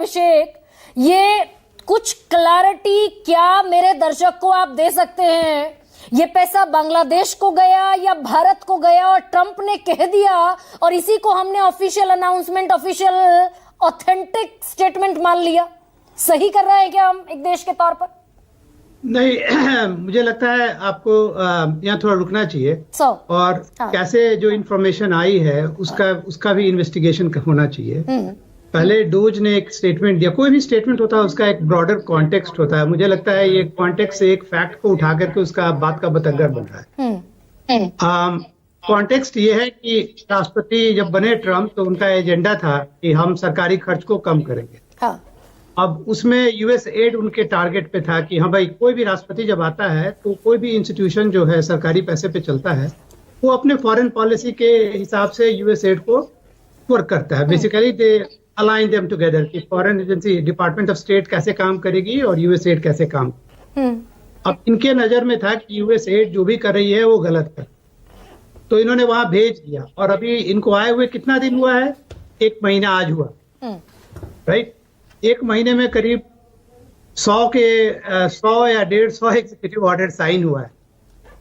अभिषेक, ये कुछ क्लैरिटी क्या मेरे दर्शक को आप दे सकते हैं? ये पैसा बांग्लादेश को गया या भारत को गया और ट्रंप ने कह दिया और इसी को हमने official announcement, official authentic statement मान लिया? सही कर रहे हैं क्या हम एक देश के तौर पर? नहीं, मुझे लगता है आपको यहाँ थोड़ा रुकना चाहिए और कैसे जो इंफॉर्मेशन आई है उसका भी इन्वेस्टिगेशन होना चाहिए। पहले डोज ने एक स्टेटमेंट दिया, कोई भी स्टेटमेंट होता है उसका एक ब्रॉडर कॉन्टेक्स्ट होता है। मुझे लगता है ये कॉन्टेक्स्ट से एक फैक्ट को उठा करके उसका बात का बतंगड़ बन रहा है। कॉन्टेक्स्ट ये है कि राष्ट्रपति जब बने ट्रम्प तो उनका एजेंडा था कि हम सरकारी खर्च को कम करेंगे। अब उसमें यूएस एड उनके टारगेट पे था कि हाँ भाई, कोई भी राष्ट्रपति जब आता है तो कोई भी इंस्टीट्यूशन जो है सरकारी पैसे पे चलता है वो अपने फॉरेन पॉलिसी के हिसाब से यूएस एड को वर्क करता है। Basically they align them together कि foreign agency, department of state कैसे काम करेगी और यूएस एड कैसे काम। अब इनके नजर में था कि यूएस एड जो भी कर रही है वो गलत है, तो इन्होंने वहां भेज दिया। और अभी इनको आए हुए कितना दिन हुआ है? 1 महीना आज हुआ, राइट। 1 महीने में करीब 100 या 150 एग्जीक्यूटिव ऑर्डर साइन हुआ है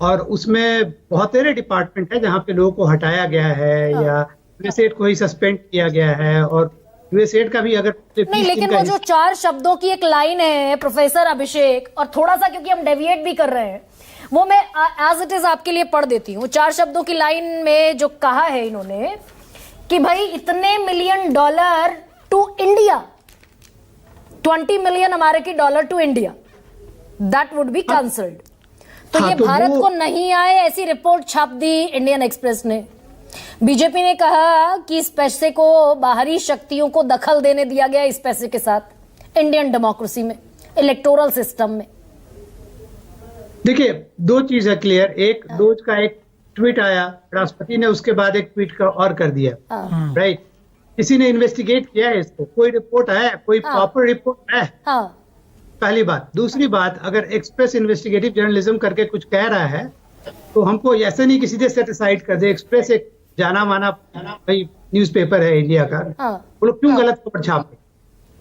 और उसमें बहुत सारे डिपार्टमेंट है जहां पे लोगों को हटाया गया है या यूएस एड को ही सस्पेंड किया गया है। और यूएस एड का भी अगर नहीं, लेकिन वो जो 4 शब्दों की एक लाइन है प्रोफेसर अभिषेक, और थोड़ा सा क्योंकि हम डेविएट भी कर रहे हैं, वो मैं एज इट इज आपके लिए पढ़ देती हूँ। 4 शब्दों की लाइन में जो कहा है इन्होंने कि भाई इतने $million टू इंडिया, 20 मिलियन अमेरिकी dollar to India, that would be cancelled. तो ये भारत को नहीं आए ऐसी रिपोर्ट छाप दी इंडियन एक्सप्रेस ने। बीजेपी ने कहा कि इस पैसे को बाहरी शक्तियों को दखल देने दिया गया, इस पैसे के साथ इंडियन डेमोक्रेसी में, इलेक्टोरल सिस्टम में। देखिए, 2 चीज है क्लियर। एक, डोज का एक ट्वीट आया, राष्ट्रपति ने उसके बाद एक ट्वीट और कर दिया, राइट। किसी ने इन्वेस्टिगेट किया है इसको? कोई रिपोर्ट है? कोई प्रॉपर रिपोर्ट है? पहली बात। दूसरी बात, अगर एक्सप्रेस इन्वेस्टिगेटिव जर्नलिज्म करके कुछ कह रहा है तो हमको ऐसे नहीं कि सीधे सेट असाइड कर दे। एक्सप्रेस एक जाना माना भाई न्यूज़पेपर है इंडिया का, वो लोग क्यों गलत खबर छापे?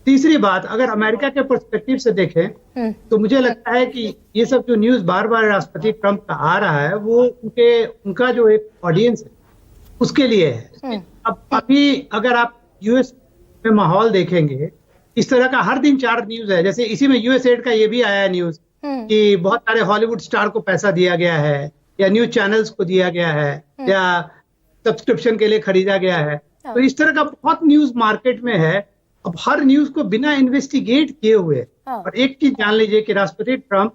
तीसरी बात, अगर अमेरिका के पर्सपेक्टिव से देखें तो मुझे लगता है कि ये सब जो न्यूज बार बार राष्ट्रपति ट्रंप का आ रहा है वो उनका जो एक ऑडियंस है उसके लिए है। अब अभी अगर आप यूएस में माहौल देखेंगे, इस तरह का हर दिन 4 न्यूज है। जैसे इसी में यूएस एड का ये भी आया न्यूज कि बहुत सारे हॉलीवुड स्टार को पैसा दिया गया है या न्यूज चैनल्स को दिया गया है या सब्सक्रिप्शन के लिए खरीदा गया है। तो इस तरह का बहुत न्यूज मार्केट में है। अब हर न्यूज को बिना इन्वेस्टिगेट किए हुए, और एक चीज जान लीजिए कि राष्ट्रपति ट्रंप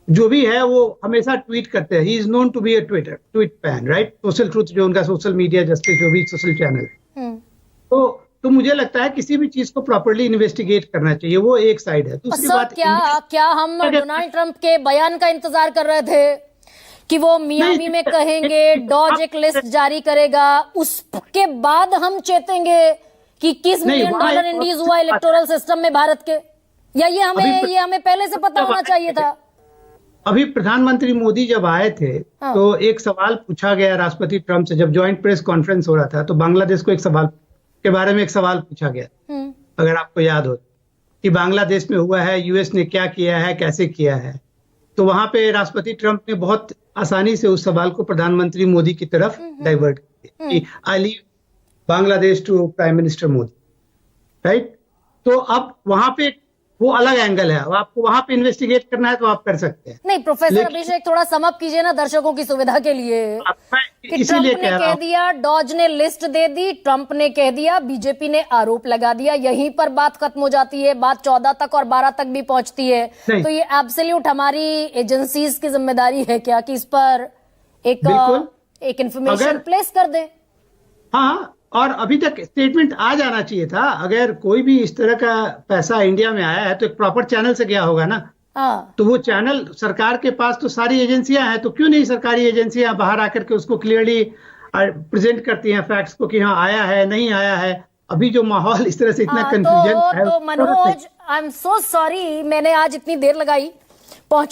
जो भी है वो हमेशा ट्वीट करते हैं। He is known to be a tweet fan, right. Social truth जो उनका सोशल मीडिया जस्टिस जो भी सोशल चैनल है, तो मुझे लगता है किसी भी चीज को प्रॉपर्ली इन्वेस्टिगेट करना चाहिए। वो एक साइड है। दूसरी बात, क्या हम डोनाल्ड ट्रंप के बयान का इंतजार कर रहे थे कि वो मियामी में कहेंगे डॉज एक लिस्ट जारी करेगा, उसके बाद हम चेतेंगे कि किस $1 मिलियन इंडीज हुआ इलेक्टोरल सिस्टम में भारत के? या ये हमें पहले से पता होना चाहिए था? अभी प्रधानमंत्री मोदी जब आए थे तो एक सवाल पूछा गया राष्ट्रपति ट्रंप से, जब ज्वाइंट प्रेस कॉन्फ्रेंस हो रहा था तो बांग्लादेश को एक सवाल के बारे में एक सवाल पूछा गया, अगर आपको याद हो, कि बांग्लादेश में हुआ है, यूएस ने क्या किया है, कैसे किया है। तो वहां पे राष्ट्रपति ट्रंप ने बहुत आसानी से उस सवाल को प्रधानमंत्री मोदी की तरफ डाइवर्ट किया, I leave Bangladesh to prime minister Modi, right. तो अब वहां पे वो अलग एंगल है। आपको वहां पे इन्वेस्टिगेट करना है तो आप कर सकते हैं। नहीं प्रोफेसर अभिषेक, थोड़ा सम अप कीजिए ना दर्शकों की सुविधा के लिए। इसीलिए ट्रंप ने कह दिया, डॉज ने लिस्ट दे दी, ट्रंप ने कह दिया, बीजेपी ने आरोप लगा दिया, यहीं पर बात खत्म हो जाती है। बात 14 तक और 12 तक भी पहुंचती है। तो ये एब्सोल्यूट हमारी एजेंसीज की जिम्मेदारी है क्या कि इस पर एक इंफॉर्मेशन प्लेस कर दे? हाँ, और अभी तक स्टेटमेंट आ जाना चाहिए था। अगर कोई भी इस तरह का पैसा इंडिया में आया है तो एक प्रॉपर चैनल से गया होगा ना। तो वो चैनल सरकार के पास तो सारी एजेंसियां हैं, तो क्यों नहीं सरकारी एजेंसियां बाहर आकर के उसको क्लियरली प्रेजेंट करती हैं फैक्ट्स को कि हाँ आया है, नहीं आया है। अभी जो माहौल इस तरह से इतना कंफ्यूजन है। तो Manoj, I am so sorry, मैंने आज इतनी देर लगाई पहुंच